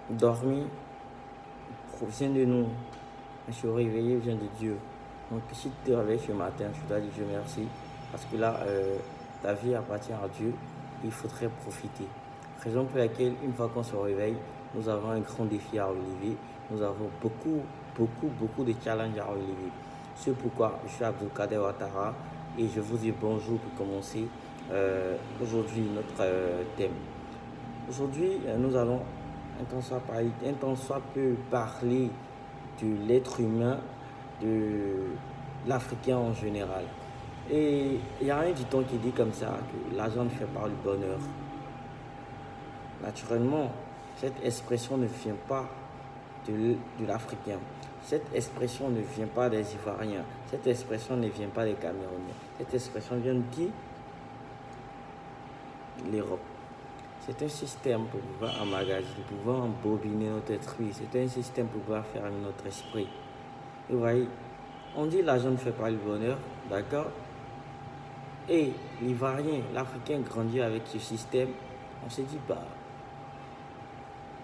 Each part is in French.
dormi provient de nous. Se réveiller vient de Dieu. Donc si tu te réveilles ce matin, tu dois dire Dieu merci. Parce que là, ta vie appartient à Dieu. Il faudrait profiter. Raison pour laquelle, une fois qu'on se réveille, nous avons un grand défi à relever. Nous avons beaucoup de challenges à relever. C'est pourquoi je suis Abdulkader Ouattara et je vous dis bonjour pour commencer aujourd'hui notre thème. Aujourd'hui, nous allons un temps soit peu parler de l'être humain, de l'Africain en général. Et il y a un dicton qui dit comme ça, que l'argent ne fait pas le bonheur. Naturellement, cette expression ne vient pas de l'Africain. Cette expression ne vient pas des Ivoiriens. Cette expression ne vient pas des Camerounais. Cette expression vient de qui? L'Europe. C'est un système pour pouvoir emmagasiner, pour pouvoir embobiner notre esprit. C'est un système pour pouvoir fermer notre esprit. Et vous voyez, on dit l'argent ne fait pas le bonheur, d'accord? Et l'Ivoirien, l'Africain grandit avec ce système. On se dit,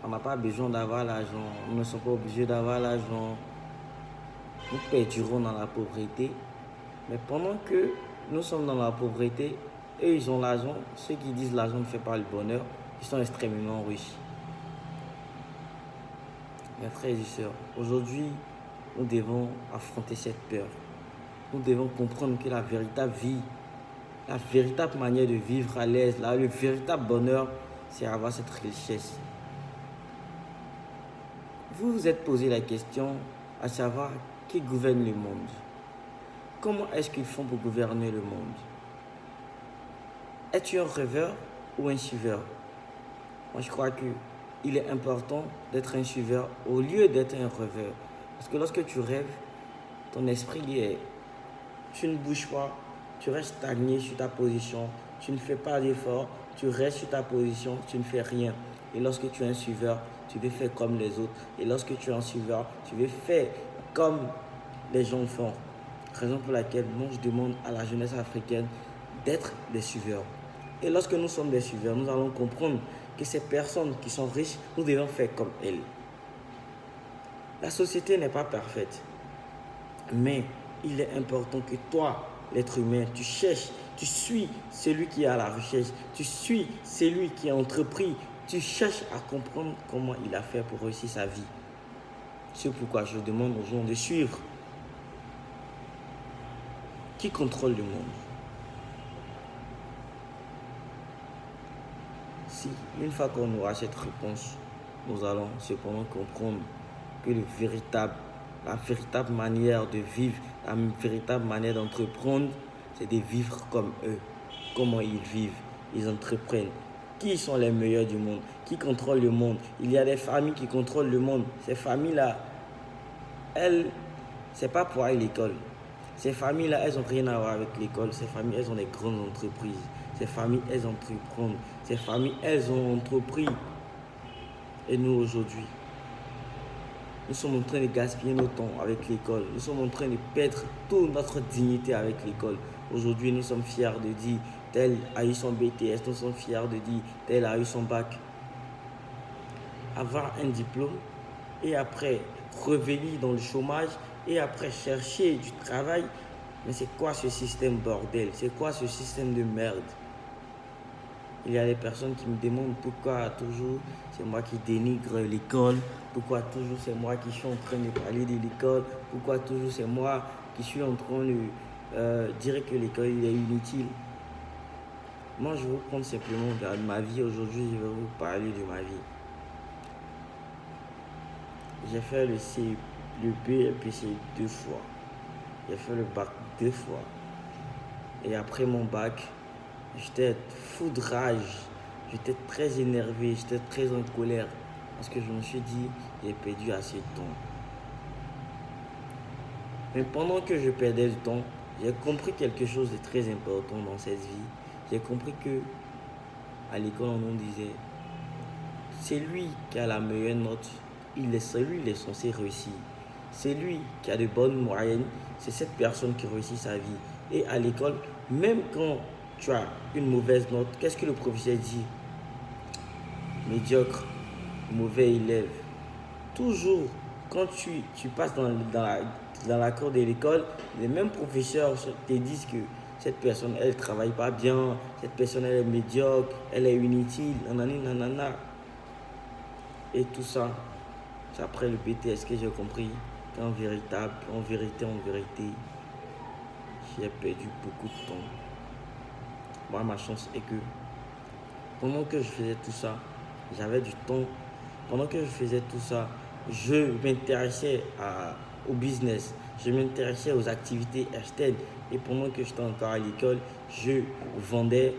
on n'a pas besoin d'avoir l'argent, nous ne sommes pas obligés d'avoir l'argent. Nous perdurons dans la pauvreté. Mais pendant que nous sommes dans la pauvreté, eux ils ont l'argent. Ceux qui disent l'argent ne fait pas le bonheur, ils sont extrêmement riches. Mes frères et sœurs, aujourd'hui, nous devons affronter cette peur. Nous devons comprendre que la véritable vie, la véritable manière de vivre à l'aise, le véritable bonheur, c'est avoir cette richesse. Vous vous êtes posé la question à savoir qui gouverne le monde. Comment est-ce qu'ils font pour gouverner le monde? Es-tu un rêveur ou un suiveur? Moi, je crois qu'il est important d'être un suiveur au lieu d'être un rêveur. Parce que lorsque tu rêves, ton esprit est... Tu ne bouges pas, tu restes stagné sur ta position, tu ne fais pas d'effort, tu restes sur ta position, tu ne fais rien. Et lorsque tu es un suiveur, tu veux faire comme les autres. Et lorsque tu es un suiveur, tu veux faire comme les gens font. Raison pour laquelle moi je demande à la jeunesse africaine d'être des suiveurs. Et lorsque nous sommes des suiveurs, nous allons comprendre que ces personnes qui sont riches, nous devons faire comme elles. La société n'est pas parfaite. Mais il est important que toi, l'être humain, tu cherches, tu suis celui qui a la richesse, tu suis celui qui a entrepris, tu cherches à comprendre comment il a fait pour réussir sa vie. C'est pourquoi je demande aux gens de suivre. Qui contrôle le monde? Si, une fois qu'on aura cette réponse, nous allons cependant comprendre que la véritable manière de vivre, la véritable manière d'entreprendre, c'est de vivre comme eux. Comment ils vivent, ils entreprennent. Qui sont les meilleurs du monde? Qui contrôle le monde? Il y a des familles qui contrôlent le monde. Ces familles-là, c'est pas pour aller à l'école. Ces familles-là, elles n'ont rien à voir avec l'école. Ces familles, elles ont des grandes entreprises. Ces familles, elles entreprennent. Ces familles, elles ont entrepris. Et nous, aujourd'hui, nous sommes en train de gaspiller notre temps avec l'école. Nous sommes en train de perdre toute notre dignité avec l'école. Aujourd'hui, nous sommes fiers de dire tel a eu son BTS. Nous sommes fiers de dire tel a eu son bac. Avoir un diplôme et après revenir dans le chômage et après chercher du travail. Mais c'est quoi ce système bordel? C'est quoi ce système de merde? Il y a des personnes qui me demandent pourquoi toujours c'est moi qui dénigre l'école, pourquoi toujours c'est moi qui suis en train de parler de l'école, pourquoi toujours c'est moi qui suis en train de dire que l'école est inutile. Moi, je vais vous prendre simplement de ma vie. Aujourd'hui, je vais vous parler de ma vie. J'ai fait le B et puis C 2 fois. J'ai fait le bac 2 fois. Et après mon bac, j'étais fou de rage. J'étais très énervé, j'étais très en colère. Parce que je me suis dit, j'ai perdu assez de temps. Mais pendant que je perdais du temps, j'ai compris quelque chose de très important dans cette vie. J'ai compris que à l'école, on nous disait, c'est lui qui a la meilleure note, il est censé réussir. C'est lui qui a de bonnes moyennes, c'est cette personne qui réussit sa vie. Et à l'école, même quand tu as une mauvaise note, qu'est-ce que le professeur dit? Médiocre. mauvais élève. Toujours, quand tu passes dans la cour de l'école, les mêmes professeurs te disent que cette personne, elle ne travaille pas bien, cette personne, elle est médiocre, elle est inutile, nanani, nanana. Et tout ça, c'est après le BTS que j'ai compris qu'en vérité, j'ai perdu beaucoup de temps. Moi, ma chance est que pendant que je faisais tout ça, j'avais du temps. Pendant que je faisais tout ça, je m'intéressais au business. Je m'intéressais aux activités externes. Et pendant que j'étais encore à l'école, je vendais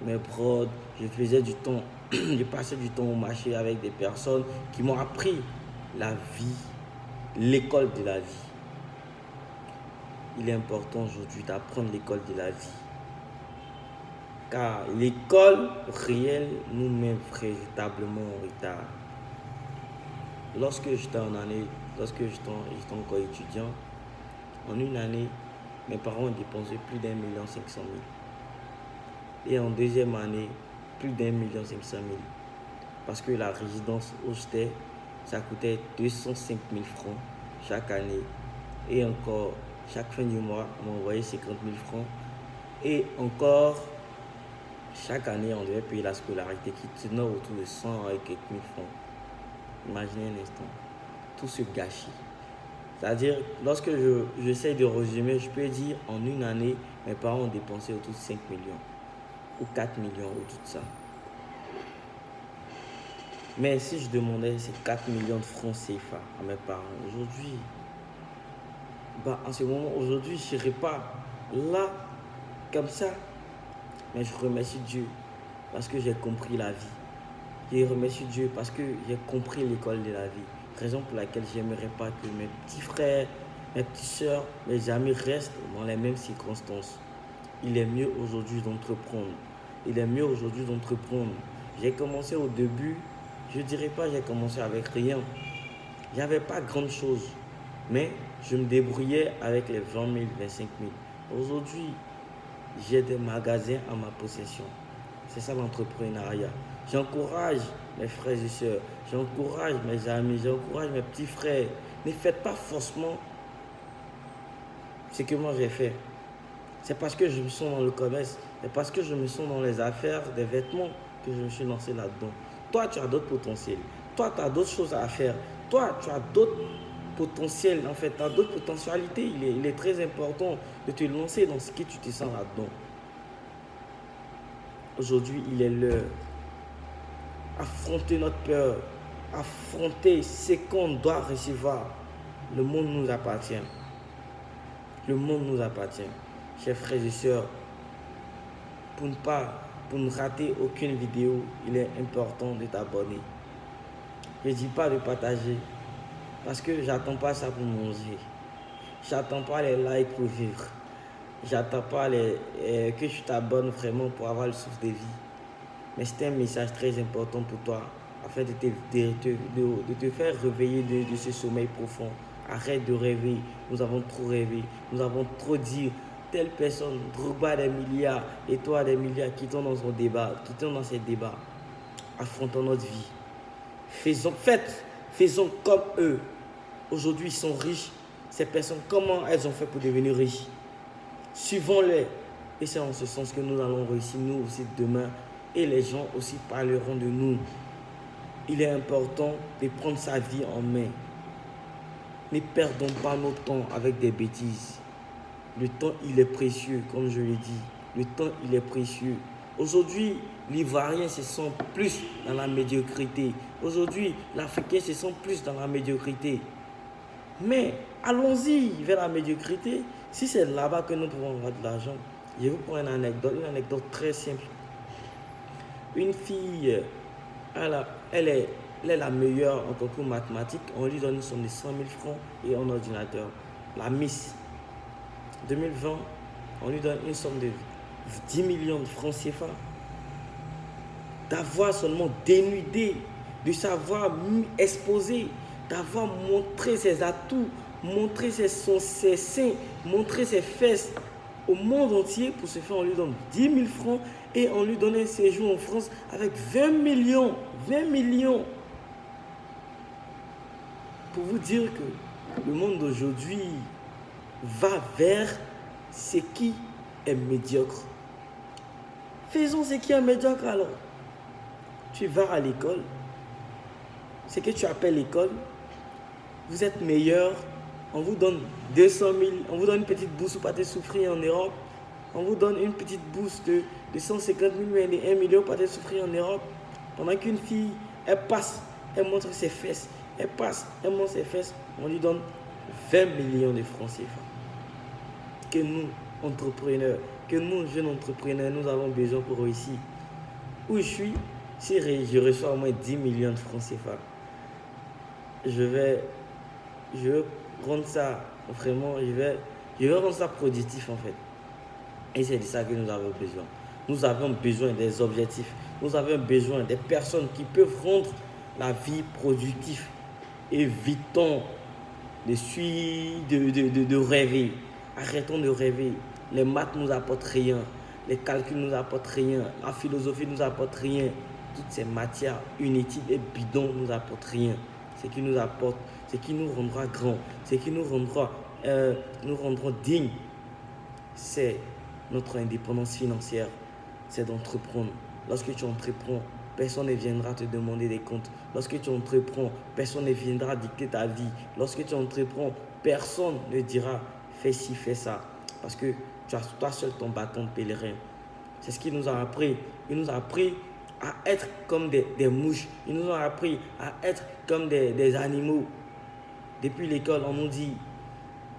mes prods. Je faisais du temps. Je passais du temps au marché avec des personnes qui m'ont appris la vie, l'école de la vie. Il est important aujourd'hui d'apprendre l'école de la vie. Car l'école réelle nous met véritablement en retard. Lorsque j'étais encore étudiant, en une année, mes parents ont dépensé plus d'1,5 million. Et en deuxième année, plus d'1,5 million. Parce que la résidence où j'étais, ça coûtait 205 000 francs chaque année. Et encore, chaque fin du mois, on m'envoyait 50 000 francs. Et encore, chaque année, on devait payer la scolarité qui tenait autour de 100 et quelques mille francs. Imaginez un instant, tout ce gâchis. C'est-à-dire, lorsque j'essaie de résumer, je peux dire en une année, mes parents ont dépensé autour de 5 millions ou 4 millions ou tout ça. Mais si je demandais ces 4 millions de francs CFA à mes parents aujourd'hui, en ce moment, aujourd'hui, je ne serais pas là, comme ça. Mais je remercie Dieu parce que j'ai compris la vie. Je remercie Dieu parce que j'ai compris l'école de la vie. Raison pour laquelle je n'aimerais pas que mes petits frères, mes petites soeurs, mes amis restent dans les mêmes circonstances. Il est mieux aujourd'hui d'entreprendre. J'ai commencé au début, je ne dirais pas que j'ai commencé avec rien. Il n'y avait pas grande chose. Mais je me débrouillais avec les 20 000, 25 000. Aujourd'hui, j'ai des magasins à ma possession. C'est ça l'entrepreneuriat. J'encourage mes frères et sœurs, j'encourage mes amis, j'encourage mes petits frères. Ne faites pas forcément ce que moi j'ai fait. C'est parce que je me sens dans le commerce, c'est parce que je me sens dans les affaires des vêtements que je me suis lancé là-dedans. Toi, tu as d'autres potentiels. Toi, tu as d'autres choses à faire. Toi, tu as d'autres potentiels. En fait, tu as d'autres potentialités. Il est très important de te lancer dans ce que tu te sens là-dedans. Aujourd'hui, il est l'heure. Affronter notre peur. Affronter ce qu'on doit recevoir. Le monde nous appartient. Le monde nous appartient. Chers frères et sœurs, pour ne rater aucune vidéo, il est important de t'abonner. Je ne dis pas de partager parce que j'attends pas ça pour manger. J'attends pas les likes pour vivre. J'attends pas que tu t'abonnes vraiment pour avoir le souffle de vie. Mais c'est un message très important pour toi afin de te faire réveiller de ce sommeil profond. Arrête de rêver. Nous avons trop rêvé. Nous avons trop dit telle personne, Drogba des milliards et toi des milliards qui sont dans son débat, qui sont dans ces débats. Affrontons notre vie. Faisons comme eux. Aujourd'hui, ils sont riches. Ces personnes, comment elles ont fait pour devenir riches? Suivons-les. Et c'est en ce sens que nous allons réussir, nous aussi, demain. Et les gens aussi parleront de nous. Il est important de prendre sa vie en main. Ne perdons pas notre temps avec des bêtises. Le temps, il est précieux, comme je l'ai dit. Le temps, il est précieux. Aujourd'hui, l'Ivoirien se sent plus dans la médiocrité. Aujourd'hui, l'Africain se sent plus dans la médiocrité. Mais allons-y vers la médiocrité. Si c'est là-bas que nous pouvons avoir de l'argent, je vais vous prendre une anecdote très simple. Une fille, elle est la meilleure en concours mathématique. On lui donne une somme de 100 000 francs et un ordinateur. La Miss 2020, on lui donne une somme de 10 millions de francs CFA. D'avoir seulement dénudé, de savoir exposer, d'avoir montré ses atouts, montrer ses seins, montrer ses fesses au monde entier. Pour ce faire, on lui donne 10 000 francs et on lui donne un séjour en France avec 20 millions. 20 millions. pour vous dire que le monde d'aujourd'hui va vers ce qui est médiocre. Faisons ce qui est médiocre alors. Tu vas à l'école, ce que tu appelles l'école, vous êtes meilleur, on vous donne 200 000, on vous donne une petite bourse pour pas souffrir en Europe, on vous donne une petite bourse de 150 000 et 1 million pour pas souffrir en Europe, pendant qu'une fille, elle passe, elle montre ses fesses, elle passe, elle montre ses fesses, on lui donne 20 millions de francs CFA. Que nous, entrepreneurs, que nous, jeunes entrepreneurs, nous avons besoin pour réussir. Où je suis, si je reçois au moins 10 millions de francs CFA, je vais rendre ça vraiment, je vais rendre ça productif en fait. Et c'est de ça que nous avons besoin. Nous avons besoin des objectifs. Nous avons besoin des personnes qui peuvent rendre la vie productive. Évitons de rêver. Arrêtons de rêver. Les maths ne nous apportent rien. Les calculs ne nous apportent rien. La philosophie ne nous apporte rien. Toutes ces matières inutiles et bidons ne nous apportent rien. Ce qui nous apporte, ce qui nous rendra grands, ce qui nous rendra dignes, c'est notre indépendance financière, c'est d'entreprendre. Lorsque tu entreprends, personne ne viendra te demander des comptes. Lorsque tu entreprends, personne ne viendra dicter ta vie. Lorsque tu entreprends, personne ne dira fais ci, fais ça. Parce que tu as toi seul ton bâton de pèlerin. C'est ce qu'il nous a appris. Il nous a appris à être comme des mouches. Ils nous ont appris à être comme des animaux. Depuis l'école, on nous dit,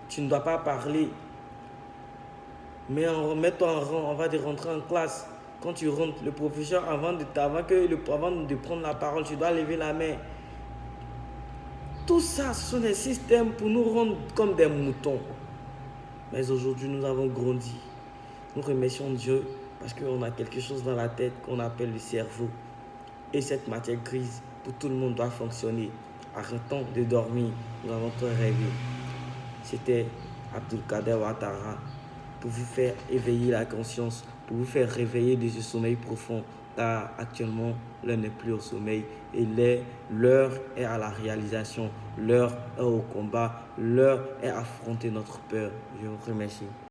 tu ne dois pas parler. Mais mets-toi en rang, on va te rentrer en classe. Quand tu rentres, le professeur, avant de prendre la parole, tu dois lever la main. Tout ça, ce sont des systèmes pour nous rendre comme des moutons. Mais aujourd'hui, nous avons grandi. Nous remercions Dieu parce qu'on a quelque chose dans la tête qu'on appelle le cerveau. Et cette matière grise, pour tout le monde, doit fonctionner. Arrêtons de dormir. Nous avons trop rêvé. C'était Abdulkader Ouattara pour vous faire éveiller la conscience, pour vous faire réveiller de ce sommeil profond. Car actuellement, l'heure n'est plus au sommeil et l'heure est à la réalisation, l'heure est au combat, l'heure est à affronter notre peur. Je vous remercie.